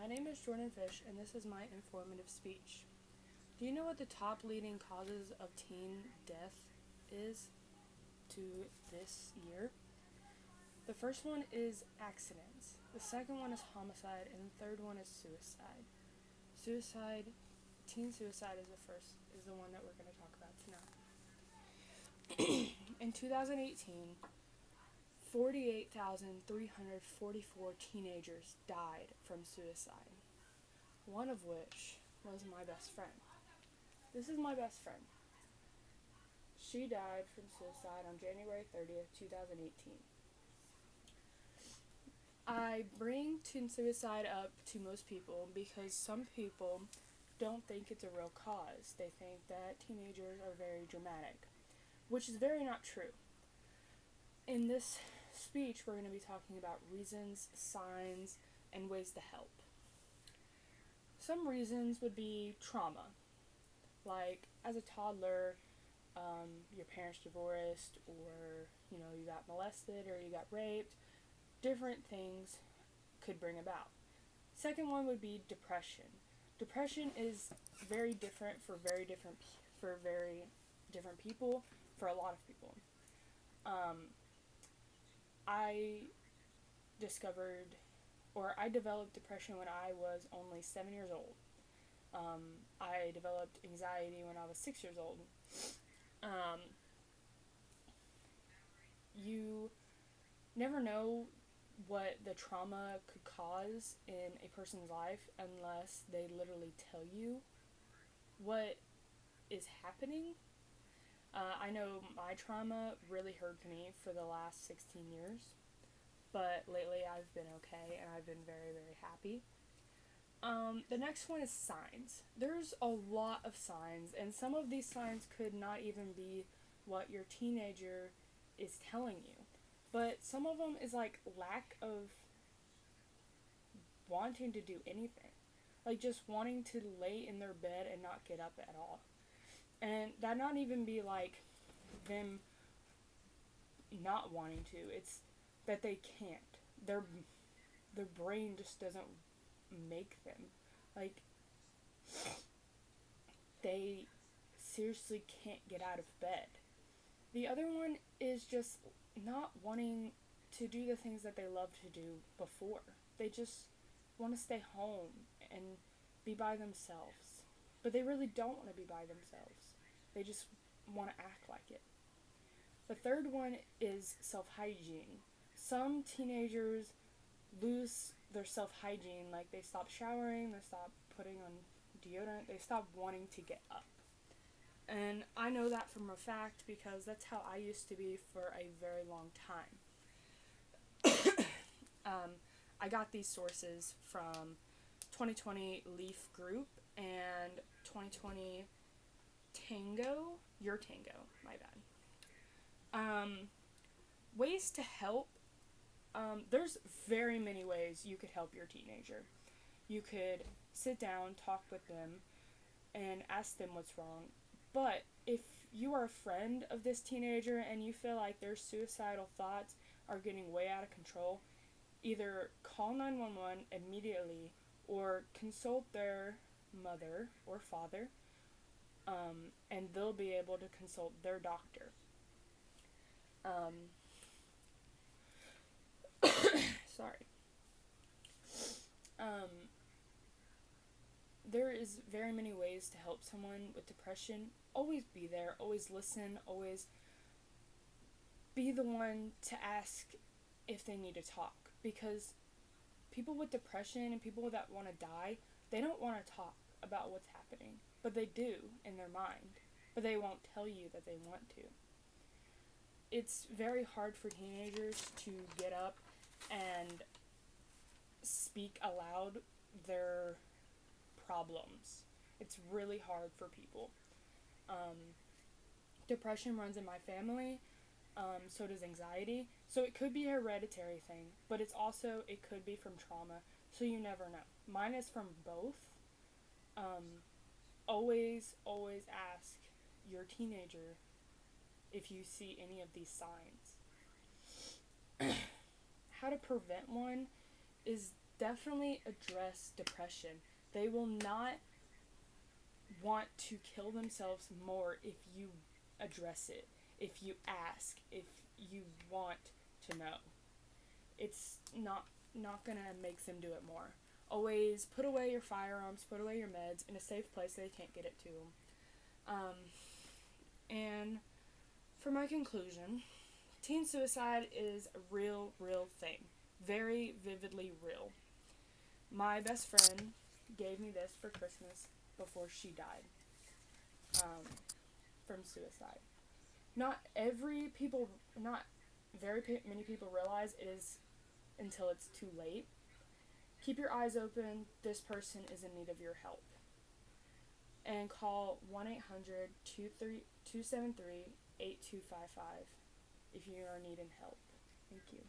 name is Jordan Fish, and this is my informative speech. Do you know what the top leading causes of teen death is to this year? The first one is accidents. The second one is homicide, and the third one is suicide. Teen suicide is the one that we're going to talk about tonight. In 2018, 48,344 teenagers died from suicide, one of which was my best friend. This is my best friend. She died from suicide on January 30th, 2018. I bring teen suicide up to most people because some people don't think it's a real cause. They think that teenagers are very dramatic, which is very not true. In this speech, we're going to be talking about reasons, signs, and ways to help. Some reasons would be trauma. Like, as a toddler, your parents divorced, or, you got molested, or you got raped. Different things could bring about. Second one would be depression. Depression is very different for very different people, for a lot of people. I developed depression when I was only 7 years old. I developed anxiety when I was 6 years old. You never know what the trauma could cause in a person's life unless they literally tell you what is happening. I know my trauma really hurt me for the last 16 years, but lately I've been okay and I've been very, very happy. The next one is signs. There's a lot of signs, and some of these signs could not even be what your teenager is telling you. But some of them is like lack of wanting to do anything. Like just wanting to lay in their bed and not get up at all. And that not even be like them not wanting to. It's that they can't. Their brain just doesn't make them. Like, they seriously can't get out of bed. The other one is just not wanting to do the things that they loved to do before. They just want to stay home and be by themselves. But they really don't want to be by themselves. They just want to act like it. The third one is self-hygiene. Some teenagers lose their self-hygiene, like they stop showering, they stop putting on deodorant, they stop wanting to get up. And I know that from a fact because that's how I used to be for a very long time. I got these sources from 2020 Leaf Group and 2020 YourTango, my bad. Ways to help. There's very many ways you could help your teenager. You could sit down, talk with them, and ask them what's wrong. But if you are a friend of this teenager and you feel like their suicidal thoughts are getting way out of control, either call 911 immediately or consult their mother or father, and they'll be able to consult their doctor. Sorry. There is very many ways to help someone with depression. Always be there, always listen, always be the one to ask if they need to talk. Because people with depression and people that want to die, they don't want to talk about what's happening. But they do in their mind. But they won't tell you that they want to. It's very hard for teenagers to get up and speak aloud their problems. It's really hard for people. Depression runs in my family, so does anxiety. So it could be a hereditary thing, but it could be from trauma, so you never know. Mine is from both. Always ask your teenager if you see any of these signs. How to prevent one is definitely address depression. They will not want to kill themselves more if you address it, if you ask, if you want to know. It's not gonna make them do it more. Always put away your firearms, put away your meds in a safe place so they can't get it to them. And for my conclusion, teen suicide is a real thing. Very vividly real. My best friend gave me this for Christmas before she died from suicide. Not very many people realize it is until it's too late. Keep your eyes open. This person is in need of your help. And call 1-800-273-8255 if you are needing help. Thank you.